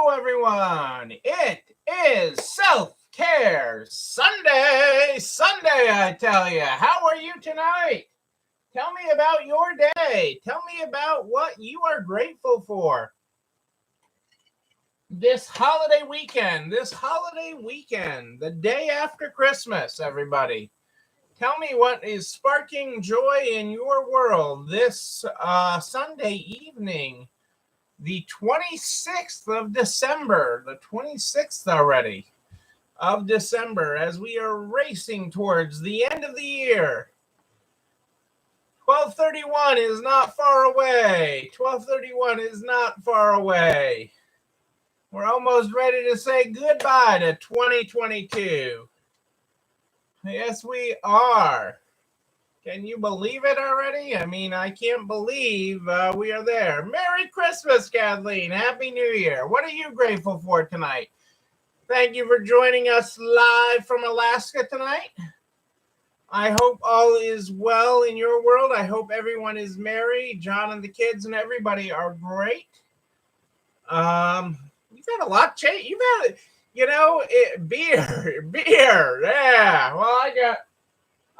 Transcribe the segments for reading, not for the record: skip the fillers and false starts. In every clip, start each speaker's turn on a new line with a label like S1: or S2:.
S1: Hello, everyone. It is Self-Care Sunday. Sunday, I tell you. How are you tonight? Tell me about your day. Tell me about what you are grateful for this holiday weekend. The day after Christmas, everybody. Tell me what is sparking joy in your world this Sunday evening, the 26th of December, the 26th already of December, as we are racing towards the end of the year. 12/31 is not far away. 12/31 is not far away. We're almost ready to say goodbye to 2022. Yes, we are. Can you believe it already? I mean, I can't believe we are there. Merry Christmas, Kathleen. Happy New Year. What are you grateful for tonight? Thank you for joining us live from Alaska tonight. I hope all is well in your world. I hope everyone is merry. John and the kids and everybody are great. You've had a lot change. You've had, beer. Yeah. Well,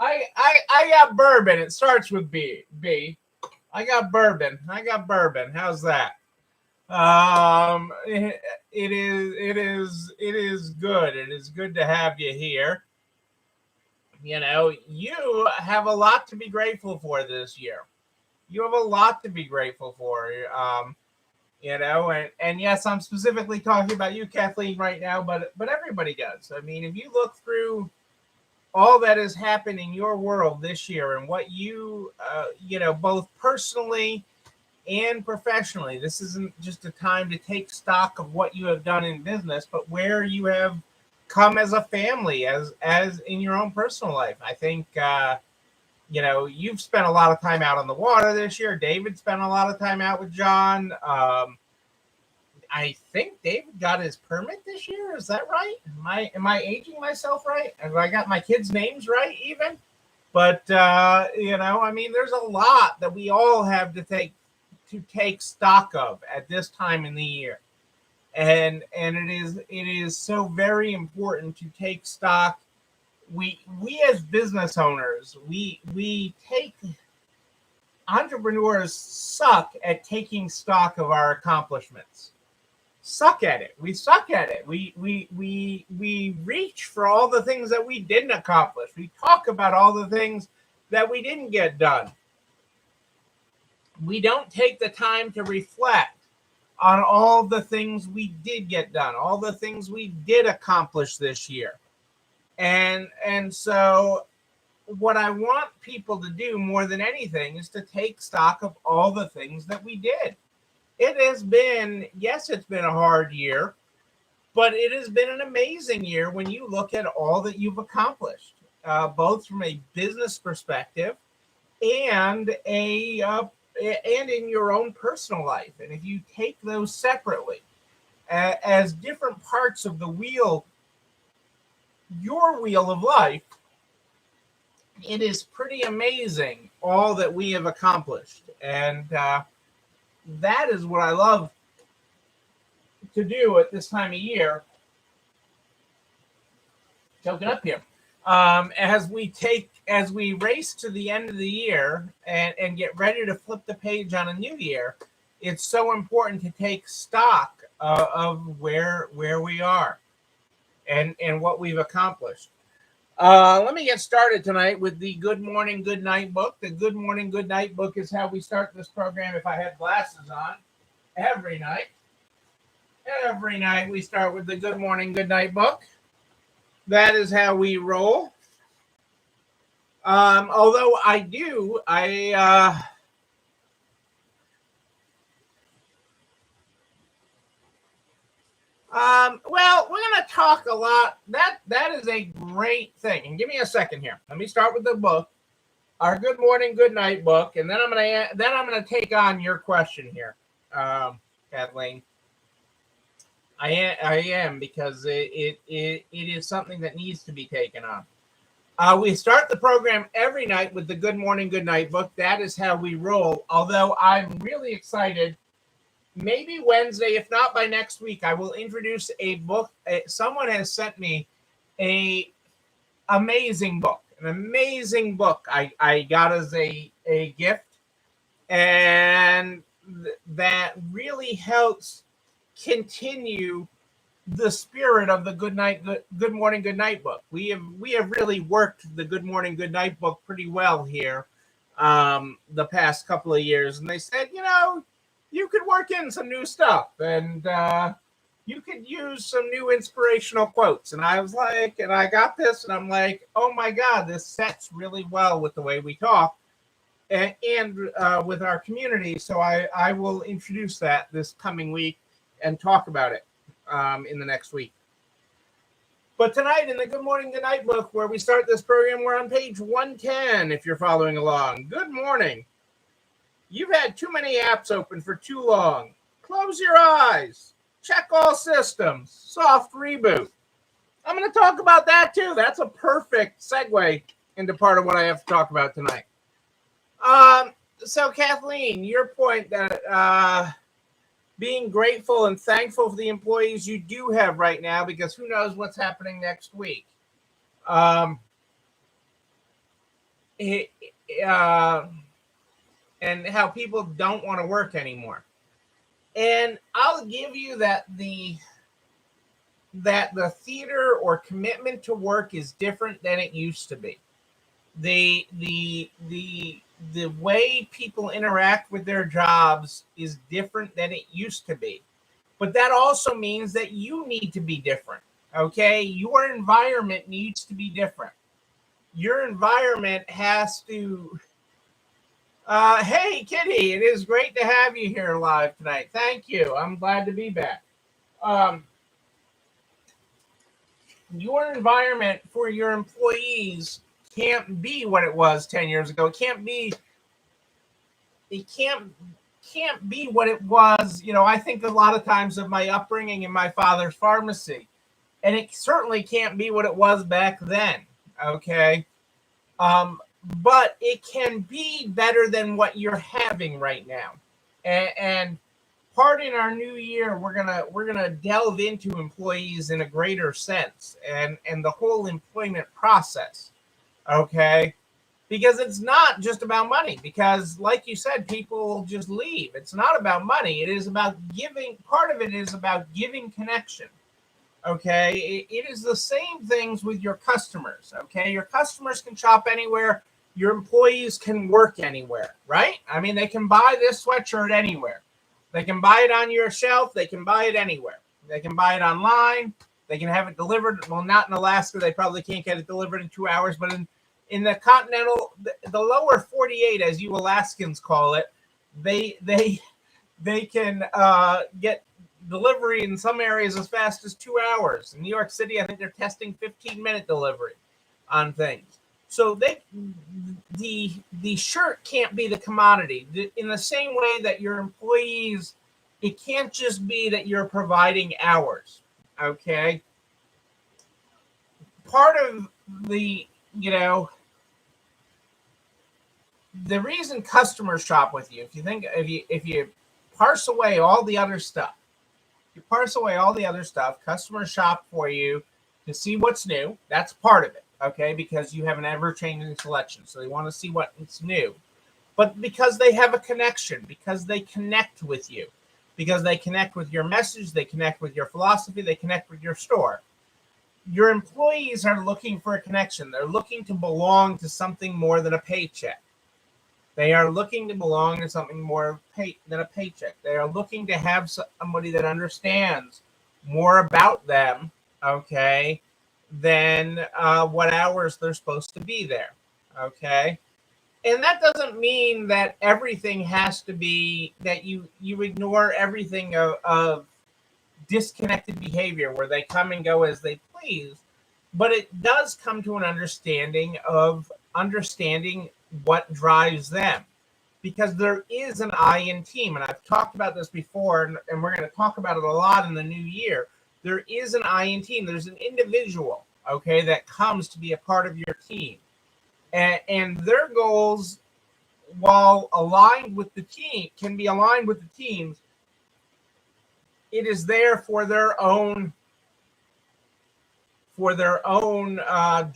S1: I got bourbon. It starts with B. I got bourbon. How's that? It is good. It is good to have you here. You know, you have a lot to be grateful for this year. You have a lot to be grateful for. And yes, I'm specifically talking about you, Kathleen, right now, but everybody does. I mean, if you look through all that has happened in your world this year and what you, both personally and professionally, this isn't just a time to take stock of what you have done in business, but where you have come as a family, as in your own personal life. I think, you've spent a lot of time out on the water this year. David spent a lot of time out with John. I think David got his permit this year. Is that right? Am I aging myself right? Have I got my kids' names right even? But I mean, there's a lot that we all have to take stock of at this time in the year. And it is so very important to take stock. We as business owners, entrepreneurs suck at taking stock of our accomplishments. Suck at it. We suck at it. We reach for all the things that we didn't accomplish. We talk about all the things that we didn't get done. We don't take the time to reflect on all the things we did get done, all the things we did accomplish this year. And so what I want people to do more than anything is to take stock of all the things that we did. It has been, yes, it's been a hard year, but it has been an amazing year when you look at all that you've accomplished, both from a business perspective and and in your own personal life. And if you take those separately as different parts of the wheel, your wheel of life, it is pretty amazing all that we have accomplished. And that is what I love to do at this time of year. Choking up here. As we race to the end of the year and get ready to flip the page on a new year, it's so important to take stock of where we are and what we've accomplished. Let me get started tonight with the Good Morning, Good Night book. The Good Morning, Good Night book is how we start this program if I had glasses on every night. Every night we start with the Good Morning, Good Night book. That is how we roll. Although well, we're going to talk a lot. That is a great thing. And give me a second here. Let me start with the book, our Good Morning, Good Night book, and then I'm going to take on your question here, Kathleen. I am because it is something that needs to be taken on. We start the program every night with the Good Morning, Good Night book. That is how we roll. Although I'm really excited maybe Wednesday, if not by next week, I will introduce a book. Someone has sent me a amazing book, an amazing book I got as a gift, and that really helps continue the spirit of the good morning, good night book. We have really worked the good morning, good night book pretty well here the past couple of years, and they said, you could work in some new stuff, and you could use some new inspirational quotes. And I was like, and I got this, and I'm like, oh my God, this sets really well with the way we talk and with our community. So I will introduce that this coming week and talk about it in the next week. But tonight in the Good Morning, Good Night book, where we start this program, we're on page 110, if you're following along. Good morning. You've had too many apps open for too long. Close your eyes. Check all systems. Soft reboot. I'm going to talk about that too. That's a perfect segue into part of what I have to talk about tonight. So Kathleen, your point that being grateful and thankful for the employees you do have right now, because who knows what's happening next week. And how people don't want to work anymore. And I'll give you that the theater or commitment to work is different than it used to be. The way people interact with their jobs is different than it used to be. But that also means that you need to be different. Okay? Your environment needs to be different. Your environment has to hey, Kitty, it is great to have you here live tonight. Thank you. I'm glad to be back. Your environment for your employees can't be what it was 10 years ago. It can't be what it was. I think a lot of times of my upbringing in my father's pharmacy, and it certainly can't be what it was back then. Okay. But it can be better than what you're having right now. And part in our new year, we're gonna delve into employees in a greater sense and the whole employment process. Okay. Because it's not just about money, because like you said, people just leave. It's not about money. It is about giving. Part of it is about giving connection. Okay. It is the same things with your customers. Okay. Your customers can shop anywhere. Your employees can work anywhere, right? I mean, they can buy this sweatshirt anywhere. They can buy it on your shelf. They can buy it anywhere. They can buy it online. They can have it delivered. Well, not in Alaska. They probably can't get it delivered in 2 hours, but in the continental, the lower 48, as you Alaskans call it, they can get delivery in some areas as fast as 2 hours. In New York City, I think they're testing 15-minute delivery on things. So the shirt can't be the commodity. In the same way that your employees, it can't just be that you're providing hours. Okay. Part of the reason customers shop with you, if you parse away all the other stuff, customers shop for you to see what's new. That's part of it. Okay, because you have an ever-changing selection, so they want to see what's new. But because they have a connection, because they connect with you, because they connect with your message, they connect with your philosophy, they connect with your store. Your employees are looking for a connection. They're looking to belong to something more than a paycheck. They are looking to belong to something more than a paycheck. They are looking to have somebody that understands more about them, okay, than what hours they're supposed to be there. Okay. And that doesn't mean that everything has to be that you ignore everything of disconnected behavior where they come and go as they please. But it does come to an understanding what drives them. Because there is an I in team. And I've talked about this before, and we're going to talk about it a lot in the new year. There is an I in team. There's an individual, okay, that comes to be a part of your team. And their goals, while aligned with the team, can be aligned with the team's, it is there for their own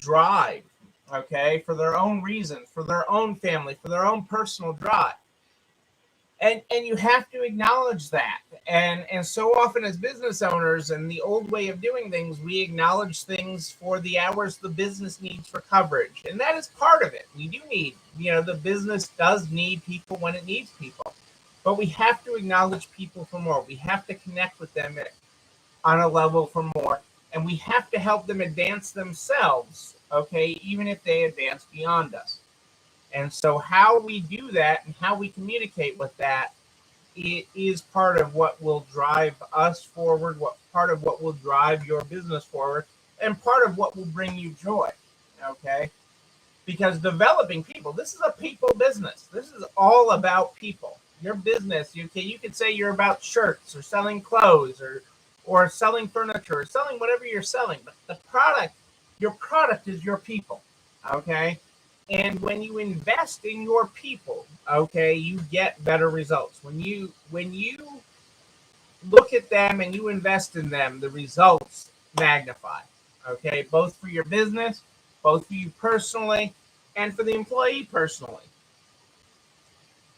S1: drive, okay, for their own reasons, for their own family, for their own personal drive. And you have to acknowledge that. And so often as business owners, and the old way of doing things, we acknowledge things for the hours the business needs for coverage, and that is part of it. We do need, the business does need people when it needs people, but we have to acknowledge people for more. We have to connect with them on a level for more, and we have to help them advance themselves, okay, even if they advance beyond us. And so how we do that and how we communicate with that, it is part of what will drive us forward, what part of what will drive your business forward, and part of what will bring you joy, okay? Because developing people, this is a people business. This is all about people. Your business, you could say you're about shirts or selling clothes or selling furniture or selling whatever you're selling, but your product is your people, okay? And when you invest in your people, okay, you get better results. When you look at them and you invest in them, the results magnify, okay, both for your business, both for you personally, and for the employee personally.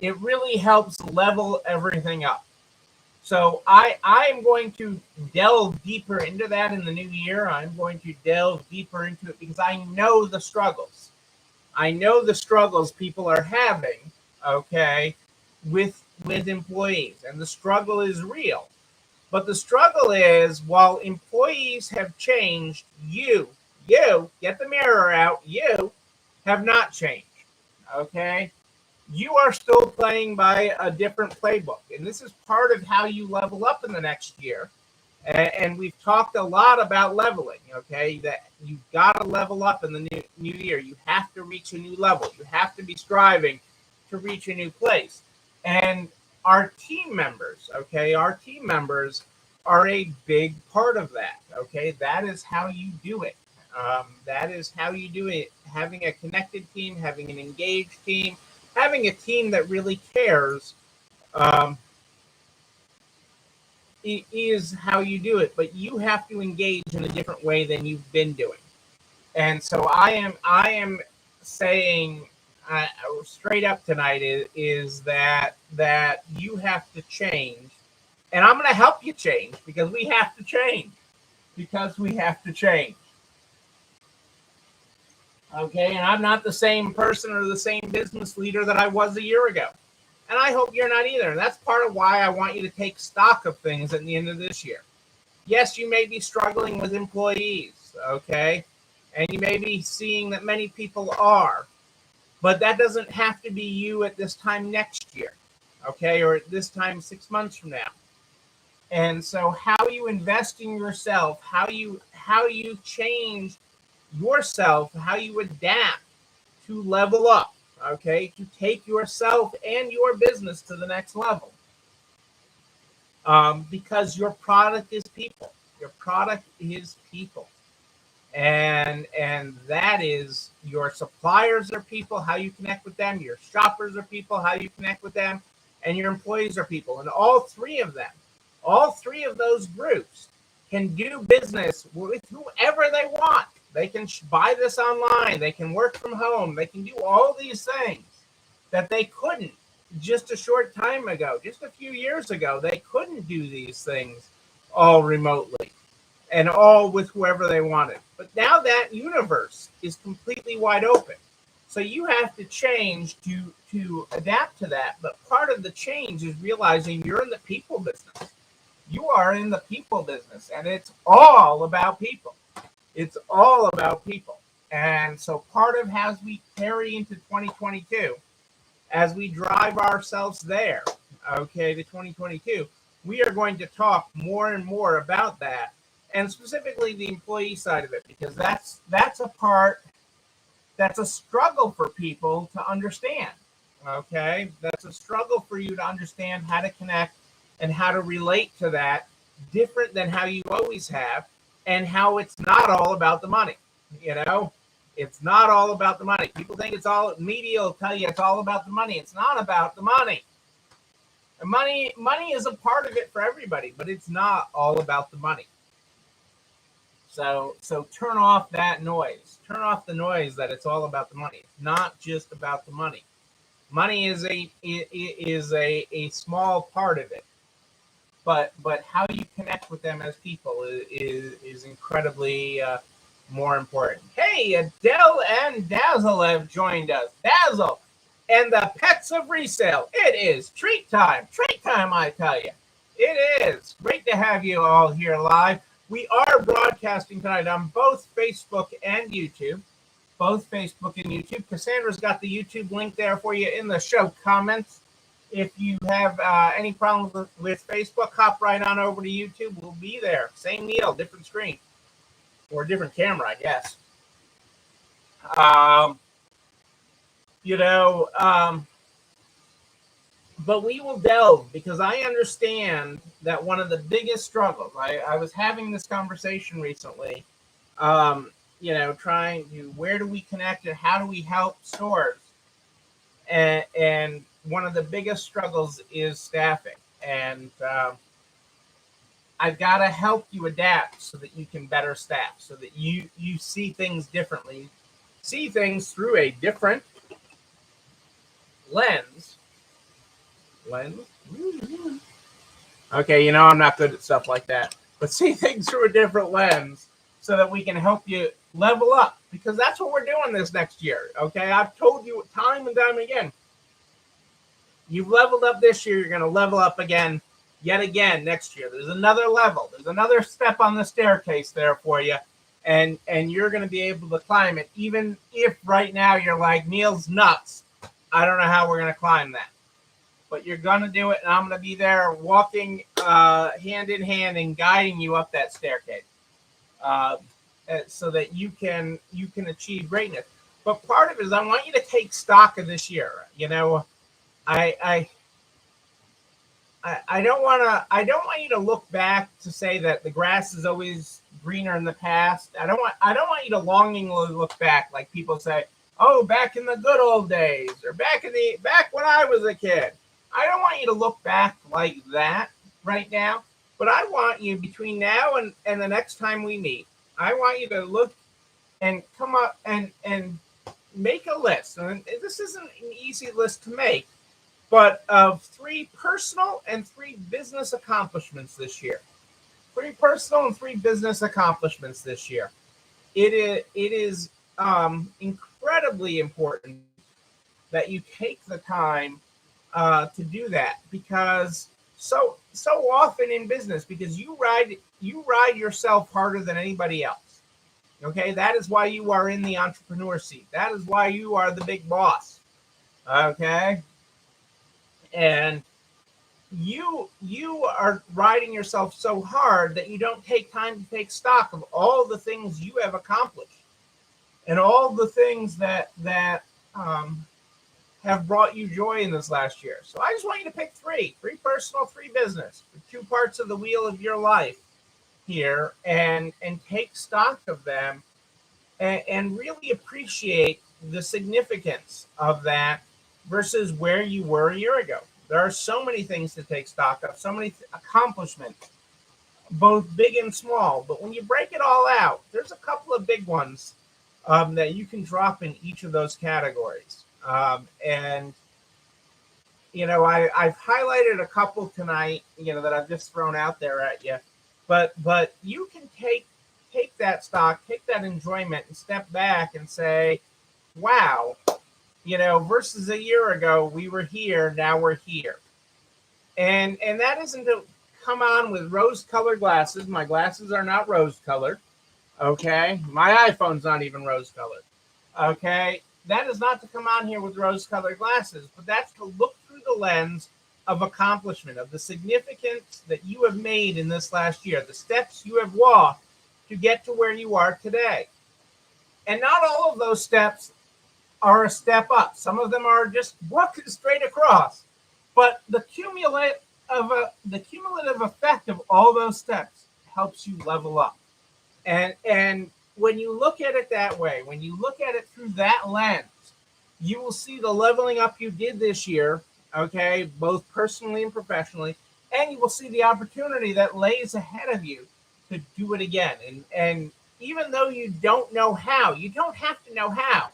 S1: It really helps level everything up. So I am going to delve deeper into that in the new year. I'm going to delve deeper into it because I know the struggles. I know the struggles people are having, okay, with employees, and the struggle is real. But the struggle is, while employees have changed, you get the mirror out, you have not changed, okay? You are still playing by a different playbook, and this is part of how you level up in the next year. And we've talked a lot about leveling, okay, that you've got to level up in the new year. You have to reach a new level. You have to be striving to reach a new place. And our team members, okay, are a big part of that, okay? That is how you do it. That is how you do it. Having a connected team, having an engaged team, having a team that really cares, is how you do it, but you have to engage in a different way than you've been doing. And so I am saying straight up tonight is that you have to change, and I'm going to help you change because we have to change. Okay, and I'm not the same person or the same business leader that I was a year ago. And I hope you're not either. And that's part of why I want you to take stock of things at the end of this year. Yes, you may be struggling with employees, okay? And you may be seeing that many people are. But that doesn't have to be you at this time next year, okay? Or at this time 6 months from now. And so how you invest in yourself, how you change yourself, how you adapt to level up, okay, to take yourself and your business to the next level. Because your product is people. Your product is people. And that is, your suppliers are people, how you connect with them. Your shoppers are people, how you connect with them. And your employees are people. And all three of those groups can do business with whoever they want. They can buy this online. They can work from home. They can do all these things that they couldn't just a short time ago, just a few years ago. They couldn't do these things all remotely and all with whoever they wanted. But now that universe is completely wide open. So you have to change to adapt to that. But part of the change is realizing you're in the people business. You are in the people business, and it's all about people. It's all about people. And so part of how we carry into 2022, as we drive ourselves there, okay, to 2022, we are going to talk more and more about that, and specifically the employee side of it, because that's a part that's a struggle for people to understand, okay? That's a struggle for you to understand how to connect and how to relate to that different than how you always have, and how it's not all about the money. It's not all about the money. People think it's all, media will tell you it's all about the money. It's not about the money. And money is a part of it for everybody, but it's not all about the money. So turn off that noise. Turn off the noise that it's all about the money. It's not just about the money. Money is a small part of it, but how you connect with them as people is incredibly more important. Hey, Adele and Dazzle have joined us. Dazzle and the Pets of Resale. It is treat time. Treat time, I tell you. It is great to have you all here live. We are broadcasting tonight on both Facebook and YouTube. Both Facebook and YouTube. Cassandra's got the YouTube link there for you in the show comments. If you have any problems with Facebook, hop right on over to YouTube. We'll be there. Same deal, different screen or different camera, I guess. You know, but we will delve because I understand that one of the biggest struggles. I was having this conversation recently. You know, trying to where do we connect and how do we help stores? And one of the biggest struggles is staffing. And I've got to help you adapt so that you can better staff, so that you see things differently, see things through a different lens. Okay, you know I'm not good at stuff like that, but see things through a different lens so that we can help you level up, because that's what we're doing this next year. Okay, I've told you time and time again. You've leveled up this year, you're going to level up again, yet again next year. There's another level. There's another step on the staircase there for you, and you're going to be able to climb it, even if right now you're like, Neil's nuts. I don't know how we're going to climb that. But you're going to do it, and I'm going to be there walking hand in hand and guiding you up that staircase so that you can achieve greatness. But part of it is I want you to take stock of this year. You know, I don't want you to look back to say that the grass is always greener in the past. I don't want you to longingly look back like people say, oh, back in the good old days, or back when I was a kid. I don't want you to look back like that right now, but I want you between now and the next time we meet, I want you to look and come up and make a list. And this isn't an easy list to make, but of 3 personal and 3 business accomplishments this year. 3 personal and 3 business accomplishments this year. It is incredibly important that you take the time to do that, because so often in business, because you ride yourself harder than anybody else. Okay, that is why you are in the entrepreneur seat. That is why you are the big boss. Okay, and you are riding yourself so hard that you don't take time to take stock of all the things you have accomplished and all the things that have brought you joy in this last year. So I just want you to pick 3 personal, 3 business, 2 parts of the wheel of your life here, and take stock of them and really appreciate the significance of that versus where you were a year ago. There are so many things to take stock of, so many accomplishments, both big and small. But when you break it all out, there's a couple of big ones that you can drop in each of those categories. And, you know, I've highlighted a couple tonight, you know, that I've just thrown out there at you. But you can take that stock, take that enjoyment, and step back and say, wow, you know, versus a year ago, we were here, now we're here. And that isn't to come on with rose-colored glasses. My glasses are not rose-colored. Okay? My iPhone's not even rose-colored. Okay? That is not to come on here with rose-colored glasses, but that's to look through the lens of accomplishment, of the significance that you have made in this last year, the steps you have walked to get to where you are today. And not all of those steps are a step up. Some of them are just walking straight across. But the cumulative effect of all those steps helps you level up. And when you look at it that way, when you look at it through that lens, you will see the leveling up you did this year okay, both personally and professionally, and you will see the opportunity that lays ahead of you to do it again. And even though you don't know how, you don't have to know how.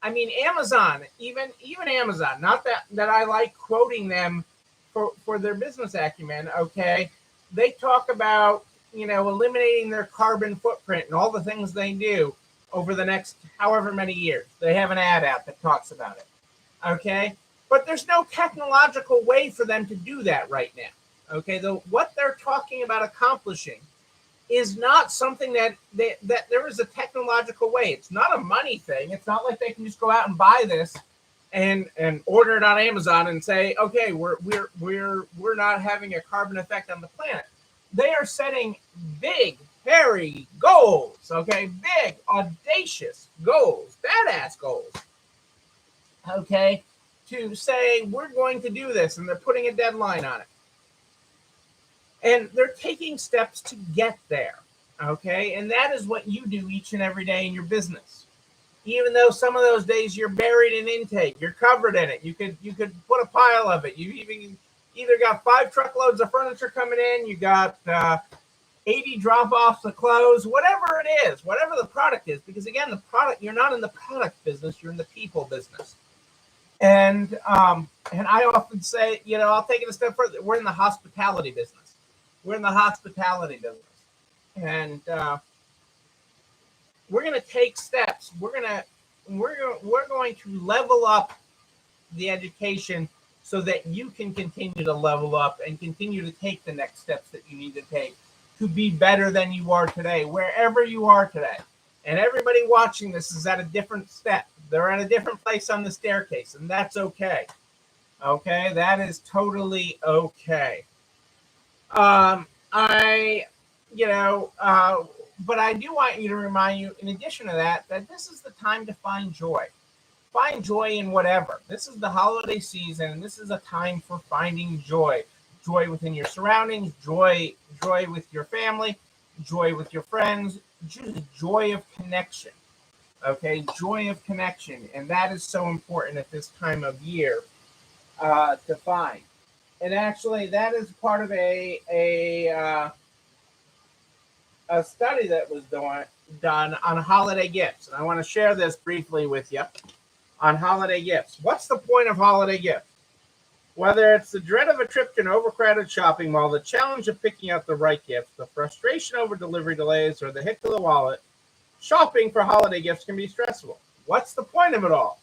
S1: I mean, Amazon, even Amazon, not that I like quoting them for their business acumen, okay? They talk about, eliminating their carbon footprint and all the things they do over the next however many years. They have an ad out that talks about it. Okay? But there's no technological way for them to do that right now. Okay? What they're talking about accomplishing is not something that there is a technological way. It's not a money thing. It's not like they can just go out and buy this and order it on Amazon and say, okay, we're not having a carbon effect on the planet. They are setting big, hairy goals, okay? Big, audacious goals, badass goals, okay? To say, we're going to do this, and they're putting a deadline on it. And they're taking steps to get there, okay? And that is what you do each and every day in your business. Even though some of those days you're buried in intake, you're covered in it. You could put a pile of it. You either got 5 truckloads of furniture coming in, you got 80 drop-offs of clothes, whatever it is, whatever the product is. Because again, the product, you're not in the product business, you're in the people business. And I often say, I'll take it a step further. We're in the hospitality business. We're in the hospitality business, and we're going to take steps. We're going to level up the education so that you can continue to level up and continue to take the next steps that you need to take to be better than you are today, wherever you are today. And everybody watching this is at a different step. They're at a different place on the staircase, and that's okay. Okay, that is totally okay. But I do want you to remind you, in addition to that this is the time to find joy. Find joy in whatever. This is the holiday season, and this is a time for finding joy. Joy within your surroundings, joy with your family, joy with your friends, just joy of connection. Okay, joy of connection. And that is so important at this time of year to find. And actually, that is part of a study that was done on holiday gifts. And I want to share this briefly with you on holiday gifts. What's the point of holiday gifts? Whether it's the dread of a trip to an overcrowded shopping mall, the challenge of picking out the right gift, the frustration over delivery delays, or the hit to the wallet, shopping for holiday gifts can be stressful. What's the point of it all?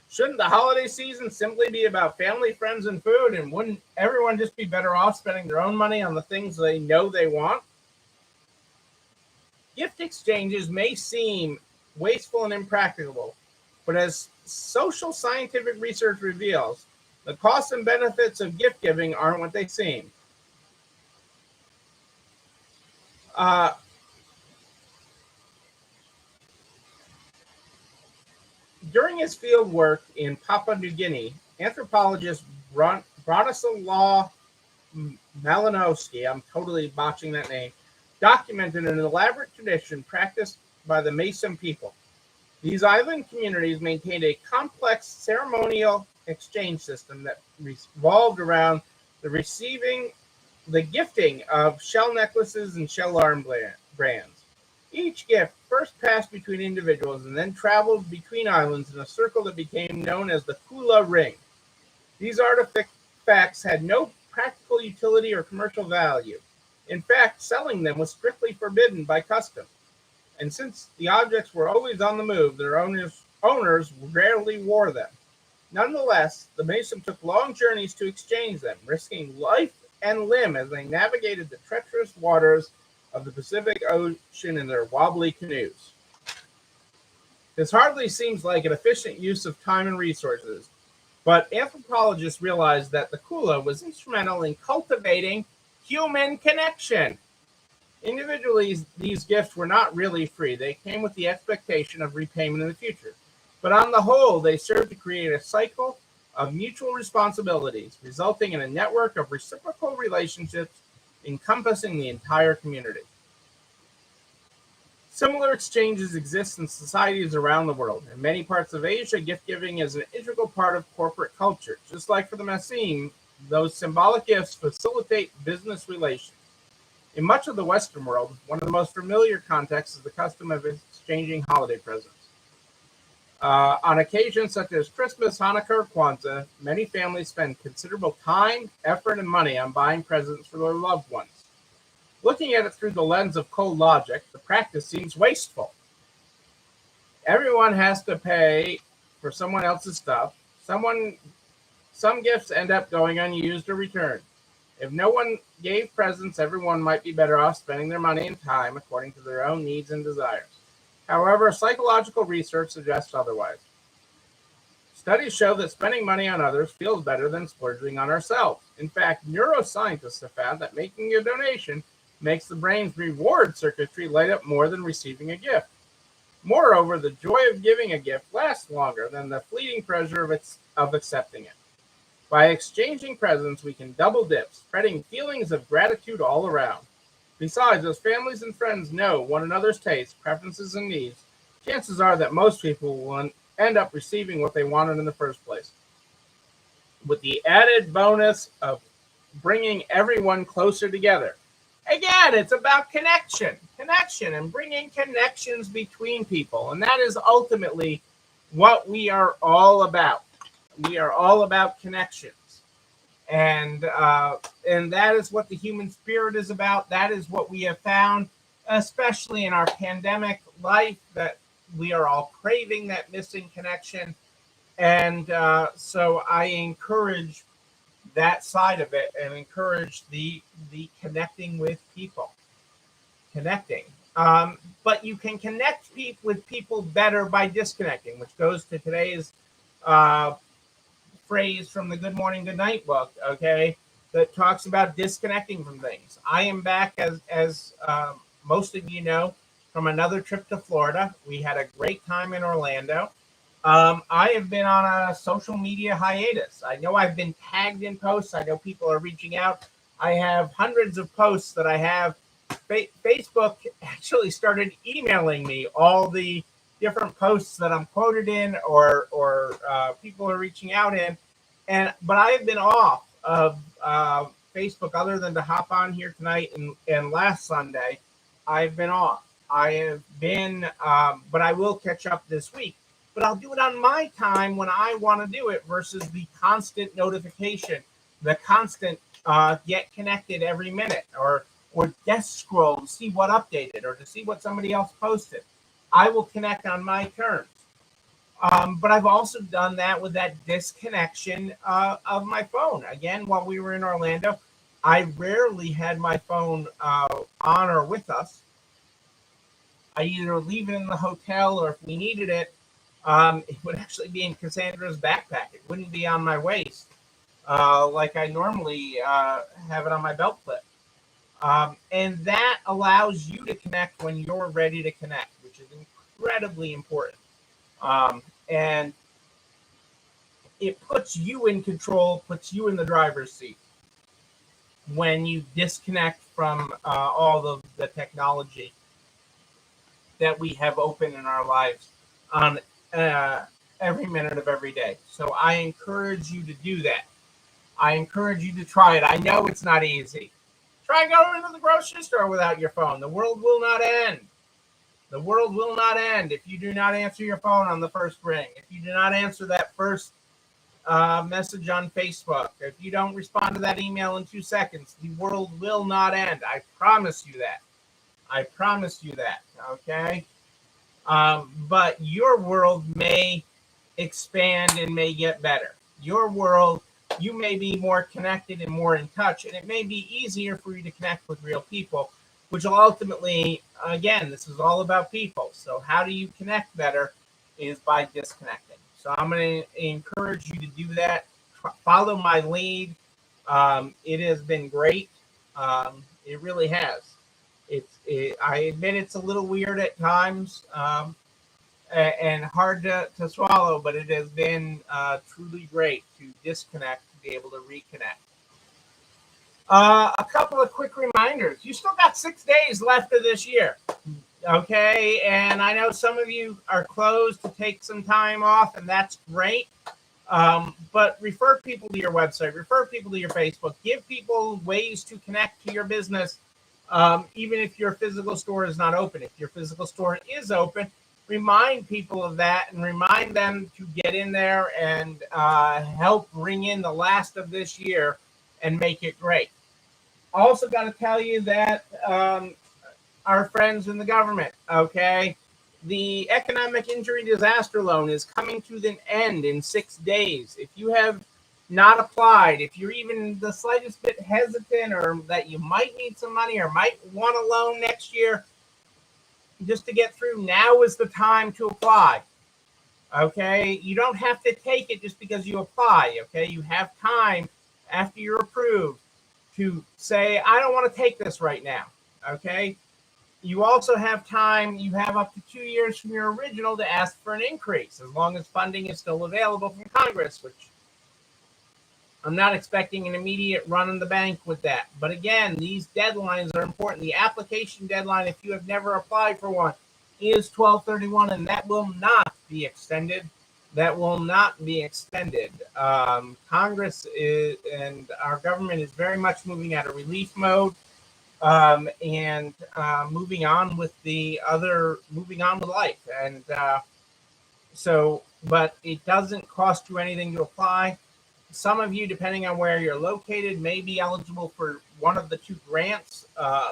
S1: Shouldn't the holiday season simply be about family, friends, and food? And wouldn't everyone just be better off spending their own money on the things they know they want? Gift exchanges may seem wasteful and impracticable, but as social scientific research reveals, the costs and benefits of gift giving aren't what they seem. During his field work in Papua New Guinea, anthropologist Bronislaw Malinowski, I'm totally botching that name, documented an elaborate tradition practiced by the Mason people. These island communities maintained a complex ceremonial exchange system that revolved around the gifting of shell necklaces and shell arm brands. Each gift first passed between individuals and then traveled between islands in a circle that became known as the Kula Ring. These artifacts had no practical utility or commercial value. In fact, selling them was strictly forbidden by custom. And since the objects were always on the move, their owners rarely wore them. Nonetheless, the Mason took long journeys to exchange them, risking life and limb as they navigated the treacherous waters of the Pacific Ocean in their wobbly canoes. This hardly seems like an efficient use of time and resources, but anthropologists realized that the Kula was instrumental in cultivating human connection. Individually, these gifts were not really free. They came with the expectation of repayment in the future. But on the whole, they served to create a cycle of mutual responsibilities, resulting in a network of reciprocal relationships encompassing the entire community. Similar exchanges exist in societies around the world. In many parts of Asia, gift giving is an integral part of corporate culture. Just like for the Messene, those symbolic gifts facilitate business relations. In much of the Western world, one of the most familiar contexts is the custom of exchanging holiday presents. On occasions such as Christmas, Hanukkah, or Kwanzaa, many families spend considerable time, effort, and money on buying presents for their loved ones. Looking at it through the lens of cold logic, the practice seems wasteful. Everyone has to pay for someone else's stuff. Some gifts end up going unused or returned. If no one gave presents, everyone might be better off spending their money and time according to their own needs and desires. However, psychological research suggests otherwise. Studies show that spending money on others feels better than splurging on ourselves. In fact, neuroscientists have found that making a donation makes the brain's reward circuitry light up more than receiving a gift. Moreover, the joy of giving a gift lasts longer than the fleeting pleasure of accepting it. By exchanging presents, we can double dip, spreading feelings of gratitude all around. Besides, as families and friends know one another's tastes, preferences, and needs, chances are that most people will end up receiving what they wanted in the first place. With the added bonus of bringing everyone closer together. Again, it's about connection, and bringing connections between people. And that is ultimately what we are all about. We are all about connections. And that is what the human spirit is about. That is what we have found, especially in our pandemic life, that we are all craving that missing connection. And so I encourage that side of it and encourage the connecting with people, but you can connect with people better by disconnecting, which goes to today's phrase from the Good Morning Good Night book, okay, that talks about disconnecting from things. I am back, as most of you know, from another trip to Florida. We had a great time in Orlando. I have been on a social media hiatus. I know I've been tagged in posts. I know people are reaching out. I have hundreds of posts that I have. Facebook actually started emailing me all the different posts that I'm quoted in, or people are reaching out in. But I have been off of Facebook other than to hop on here tonight and last Sunday. I've been off. I have been, but I will catch up this week. But I'll do it on my time when I want to do it versus the constant notification, the constant get connected every minute, or desk scroll to see what updated or to see what somebody else posted. I will connect on my terms. But I've also done that with that disconnection of my phone. Again, while we were in Orlando, I rarely had my phone on or with us. I either leave it in the hotel, or if we needed it, it would actually be in Cassandra's backpack. It wouldn't be on my waist like I normally have it on my belt clip. And that allows you to connect when you're ready to connect, which is incredibly important. And it puts you in control, puts you in the driver's seat when you disconnect from all of the technology that we have open in our lives on every minute of every day. So I encourage you to do that. I encourage you to try it. I know it's not easy. Try going to the grocery store without your phone. The world will not end. The world will not end if you do not answer your phone on the first ring. If you do not answer that first message on Facebook. If you don't respond to that email in 2 seconds, the world will not end. I promise you that. I promise you that. Okay? But your world may expand and may get better. Your world, you may be more connected and more in touch, and it may be easier for you to connect with real people, which will ultimately, again, this is all about people. So how do you connect better is by disconnecting. So I'm going to encourage you to do that. Follow my lead. It has been great. It really has. I admit it's a little weird at times and hard to swallow, but it has been truly great to disconnect, to be able to reconnect. A couple of quick reminders. You still got 6 days left of this year. Okay, and I know some of you are closed to take some time off, and that's great. But refer people to your website, refer people to your Facebook, give people ways to connect to your business, even if your physical store is not open. If your physical store is open, remind people of that and remind them to get in there and help bring in the last of this year and make it great. Also, got to tell you that our friends in the government, okay? The economic injury disaster loan is coming to an end in 6 days. If you have not applied, if you're even the slightest bit hesitant or that you might need some money or might want a loan next year just to get through, now is the time to apply. Okay? You don't have to take it just because you apply, okay? You have time after you're approved to say, I don't want to take this right now, okay? You also have time, you have up to 2 years from your original to ask for an increase, as long as funding is still available from Congress, which I'm not expecting an immediate run in the bank with that. But again, these deadlines are important. The application deadline, if you have never applied for one, is 12/31, and that will not be extended. That will not be extended. Congress is, and our government is very much moving out of relief mode. And moving on with moving on with life. And but it doesn't cost you anything to apply. Some of you, depending on where you're located, may be eligible for one of the two grants,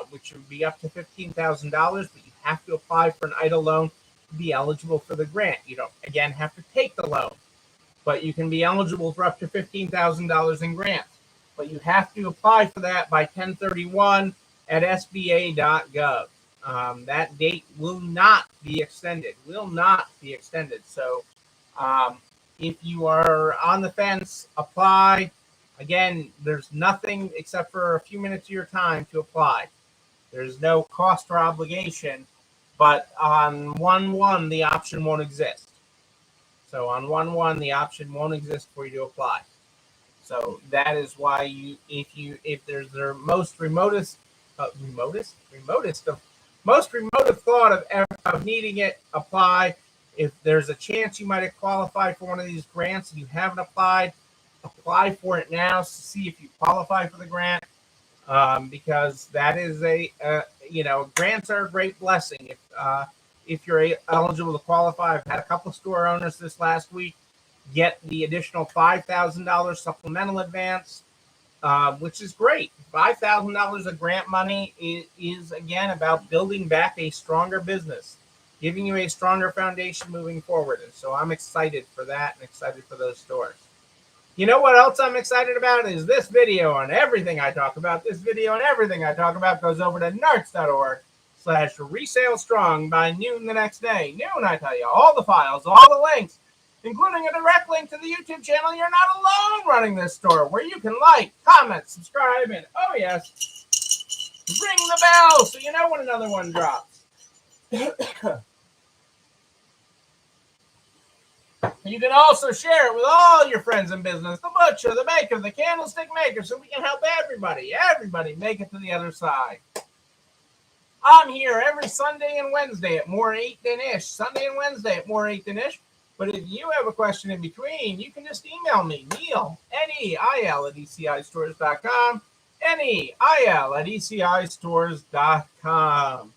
S1: which would be up to $15,000, but you have to apply for an EIDL loan to be eligible for the grant. You don't, again, have to take the loan, but you can be eligible for up to $15,000 in grants. But you have to apply for that by 10/31 at sba.gov. That date will not be extended. Will not be extended. So if you are on the fence, apply. Again, there's nothing except for a few minutes of your time to apply. There's no cost or obligation, but on 1/1, the option won't exist. So on 1/1, the option won't exist for you to apply. So that is why if there's the most remotest thought of needing it, apply. If there's a chance you might have qualified for one of these grants and you haven't applied, apply for it now to see if you qualify for the grant, because that is grants are a great blessing. If you're eligible to qualify, I've had a couple of store owners this last week get the additional $5,000 supplemental advance, which is great. $5,000 of grant money is again about building back a stronger business, giving you a stronger foundation moving forward. And so I'm excited for that and excited for those stores. You know what else I'm excited about is this video and everything I talk about. This video and everything I talk about goes over to narts.org/resale strong by noon the next day. Noon, I tell you, all the files, all the links, including a direct link to the YouTube channel. You're not alone running this store, where you can like, comment, subscribe, and oh yes, ring the bell so you know when another one drops. You can also share it with all your friends in business, the butcher, the baker, the candlestick maker, so we can help everybody make it to the other side. I'm here every Sunday and Wednesday at more 8 than ish. Sunday and Wednesday at more 8 than ish. But if you have a question in between, you can just email me, Neil, Neil at ECIstores.com, Neil at ECIstores.com.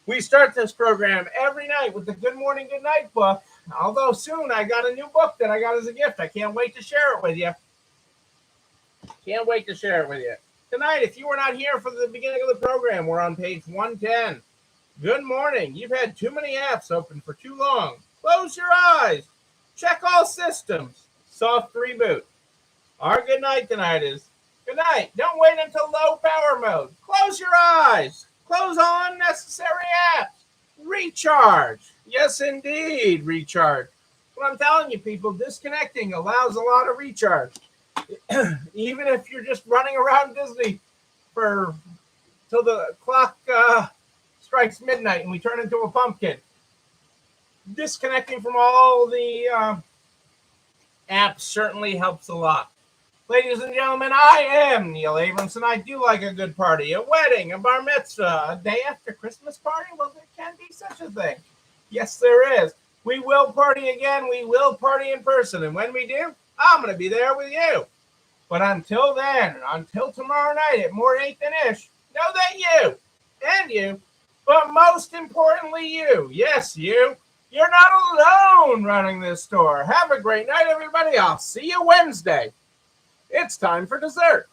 S1: We start this program every night with the Good Morning, Good Night book. Although soon I got a new book that I got as a gift. I can't wait to share it with you. Tonight, if you were not here for the beginning of the program, we're on page 110. Good morning. You've had too many apps open for too long. Close your eyes. Check all systems. Soft reboot. Our good night tonight is good night. Don't wait until low power mode. Close your eyes. Close all unnecessary apps. Recharge. Yes, indeed, recharge. What I'm telling you, people, disconnecting allows a lot of recharge. Even if you're just running around Disney till the clock strikes midnight and we turn into a pumpkin. Disconnecting from all the apps certainly helps a lot. Ladies and gentlemen, I am Neil Abramson. I do like a good party, a wedding, a bar mitzvah, a day after Christmas party. Well, there can be such a thing. Yes, there is. We will party again. We will party in person. And when we do, I'm going to be there with you. But until then, until tomorrow night at more 8 than ish, know that you and you, but most importantly you, yes, you're not alone running this store. Have a great night, everybody. I'll see you Wednesday. It's time for dessert.